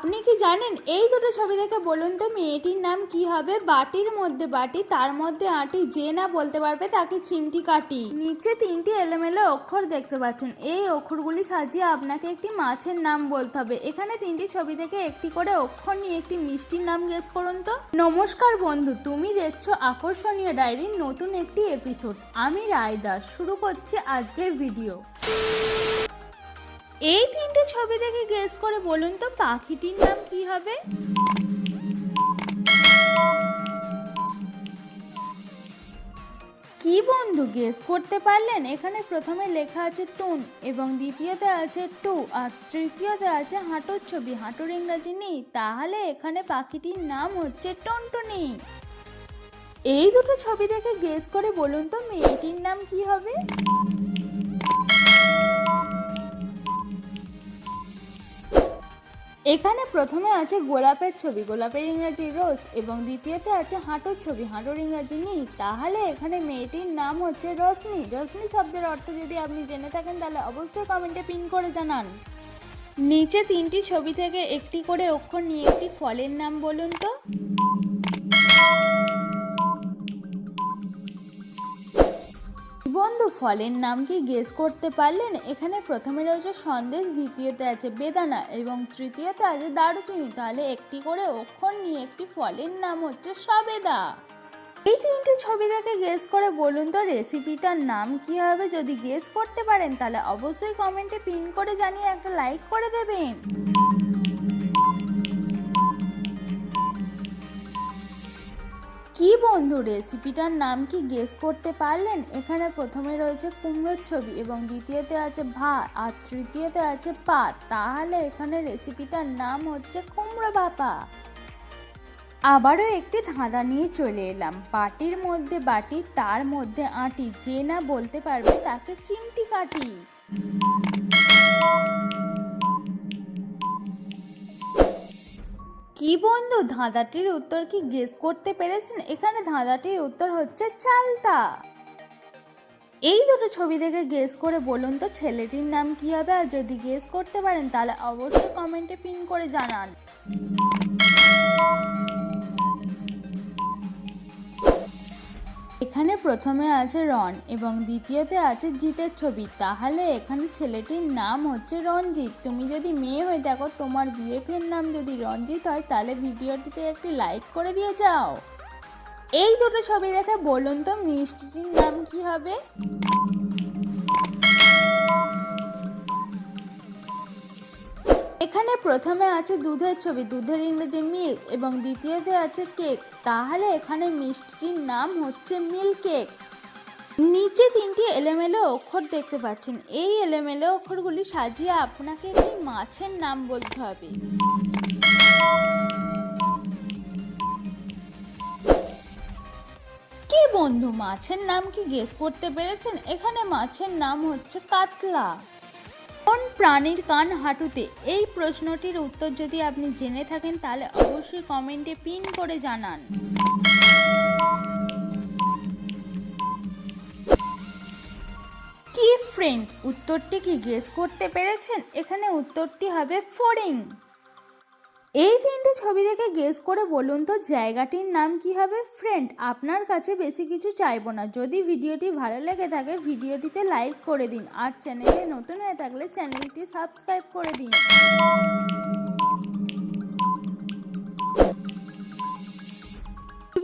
আপনি কি জানেন এই দুটো ছবি দেখে বলুন তো মেয়েটির নাম কি হবে? বাটির মধ্যে বাটি, তার মধ্যে আটি, যে না বলতে পারবে তাকে চিমটি কাটি। নিচে তিনটি এলোমেলো অক্ষর দেখতে পাচ্ছেন, এই অক্ষরগুলি সাজিয়ে আপনাকে একটি মাছের নাম বলতে হবে। এখানে তিনটি ছবি থেকে একটি করে অক্ষর নিয়ে একটি মিষ্টির নাম গেস করুন তো। নমস্কার বন্ধু, তুমি দেখছো আকর্ষণীয় ডায়েরির নতুন একটি এপিসোড। আমি রায় দাস, শুরু করছি আজকের ভিডিও। এই তিনটে ছবি দেখে গেস করে বলুন তো পাখিটির নাম কি হবে? কি বন্ধু, গেস করতে পারলেন? এখানে প্রথমে লেখা আছে টুন এবং দ্বিতীয়তে আছে টু আর তৃতীয়তে আছে হাঁটুর ছবি। হাঁটুর ইংরাজি নেই, তাহলে এখানে পাখিটির নাম হচ্ছে টুনটুনি। এই দুটো ছবি দেখে গেস করে বলুন তো মেয়েটির নাম কি হবে? এখানে প্রথমে আছে গোলাপের ছবি, গোলাপের ইংরাজি রোজ, এবং দ্বিতীয়তে আছে হাঁটুর ছবি, হাঁটুর ইংরাজি নেই, তাহলে এখানে মেয়েটির নাম হচ্ছে রশ্মি। রশ্মি শব্দের অর্থ যদি আপনি জেনে থাকেন তাহলে অবশ্যই কমেন্টে পিন করে জানান। নিচে তিনটি ছবি থেকে একটি করে অক্ষর নিয়ে একটি ফলের নাম বলুন তো। বন্ধু, ফলের নাম কি গেস করতে পারলেন? এখানে প্রথমে রয়েছে সন্দেশ, দ্বিতীয়তে আছে বেদানা এবং তৃতীয়তে আছে দারুচিনি, তাহলে একটি করে অক্ষর নিয়ে একটি ফলের নাম হচ্ছে সবেদা। এই তিনটি ছবি দেখে গেস করে বলুন তো রেসিপিটার নাম কি হবে? যদি গেস করতে পারেন তাহলে অবশ্যই কমেন্টে পিন করে জানিয়ে একটা লাইক করে দেবেন। কি বন্ধু, রেসিপিটার নাম কি গেস করতে পারলেন? এখানে প্রথমে রয়েছে কুমড়োর ছবি এবং দ্বিতীয়তে আছে ভাত আর তৃতীয়তে আছে পাত, তাহলে এখানে রেসিপিটার নাম হচ্ছে কুমড়ো ভাপা। আবারও একটি ধাঁধা নিয়ে চলে এলাম। বাটির মধ্যে বাটি, তার মধ্যে আটি, যে না বলতে পারবে তাকে চিমটি কাটি। কি বন্ধু, ধাঁধাটির উত্তর কি গেস করতে পেরেছেন? এখানে ধাঁধাটির উত্তর হচ্ছে চালতা। এই দুটো ছবি দেখে গেস করে বলুন তো ছেলেটির নাম কি হবে? আর যদি গেস করতে পারেন তাহলে অবশ্যই কমেন্টে পিন করে জানান। এখানে প্রথমে আছে রন এবং দ্বিতীয়তে আছে জিতের ছবি, তাহলে এখানে ছেলেটির নাম হচ্ছে রঞ্জিত। তুমি যদি মেয়ে হয়ে দেখো, তোমার বিএফের নাম যদি রঞ্জিত হয় তাহলে ভিডিওটিতে একটি লাইক করে দিয়ে যাও। এই দুটো ছবি দেখে বলুন তো মিষ্টিটির নাম কি হবে? এখানে প্রথমে আছে দুধের ছবি, দুধের ইংরেজি মিল্ক, এবং দ্বিতীয়তে আছে কেক, তাহলে এখানে মিষ্টিটির নাম হচ্ছে মিল্ক কেক। নিচে তিনটি এলোমেলো অক্ষর দেখতে পাচ্ছেন, এই এলোমেলো অক্ষরগুলি সাজিয়ে আপনাকে একটি মাছের নাম বলতে হবে। কি বন্ধু, মাছের নাম কি গেস করতে পেরেছেন? এখানে মাছের নাম হচ্ছে কাতলা। কোন প্রাণীর কান হাঁটুতে? এই প্রশ্নটির উত্তর যদি আপনি জেনে থাকেন তাহলে অবশ্যই কমেন্টে পিন করে জানান। কি ফ্রেন্ড, উত্তরটি কি গেস করতে পেরেছেন? এখানে উত্তরটি হবে ফড়িং। এই তিনটে ছবি দেখে গেস করে বলুন তো জায়গাটির নাম কি হবে? ফ্রেন্ড, আপনার কাছে বেশি কিছু চাইবো না, যদি ভিডিওটি ভালো লেগে থাকে ভিডিওটিতে লাইক করে দিন আর চ্যানেলে নতুন হয়ে থাকলে চ্যানেলটি সাবস্ক্রাইব করে দিন।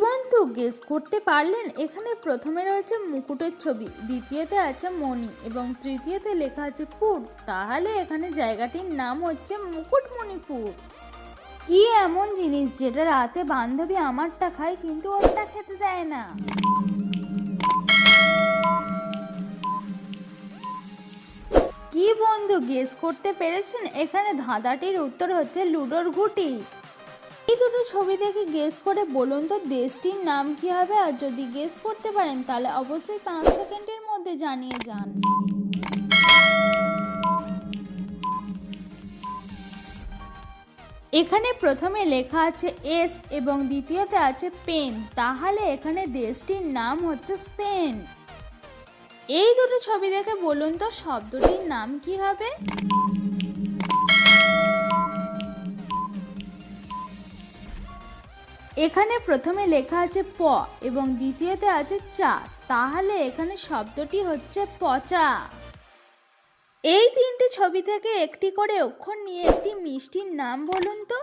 বন্ধু, গেস করতে পারলেন? এখানে প্রথমে রয়েছে মুকুটের ছবি, দ্বিতীয়তে আছে মণি এবং তৃতীয়তে লেখা আছে পুর, তাহলে এখানে জায়গাটির নাম হচ্ছে মুকুটমণিপুর। কি এমন জিনিস যেটা রাতে বান্ধবী আমারটা খায় কিন্তু ওরটা খেতে দেয় না? কি বন্ধু, গেস করতে পেরেছেন? এখানে ধাঁধাটির উত্তর হচ্ছে লুডোর ঘুঁটি। এই দুটো ছবি দেখে গেস করে বলুন তো দেশটির নাম কি হবে? আর যদি গেস করতে পারেন তাহলে অবশ্যই 5 সেকেন্ডের মধ্যে জানিয়ে যান। এখানে প্রথমে লেখা আছে এস এবং দ্বিতীয়তে আছে পেন, তাহলে এখানে দেশটির নাম হচ্ছে স্পেন। এই দুটো ছবি দেখে বলুন তো শব্দটির নাম কি হবে? এখানে প্রথমে লেখা আছে প এবং দ্বিতীয়তে আছে চা, তাহলে এখানে শব্দটি হচ্ছে পচা। এই তিনটি ছবি থেকে একটি করে অক্ষর নিয়ে একটি মিষ্টির নাম বলুন তো।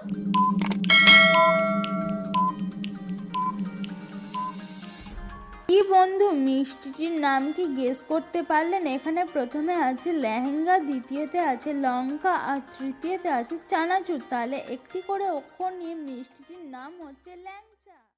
কি বন্ধু, মিষ্টিটির নাম কি গেস করতে পারলেন? এখানে প্রথমে আছে লেহেঙ্গা, দ্বিতীয়তে আছে লঙ্কা আর তৃতীয়তে আছে চানাচুর। তাহলে একটি করে অক্ষর নিয়ে মিষ্টিটির নাম হচ্ছে ল্যাংচা।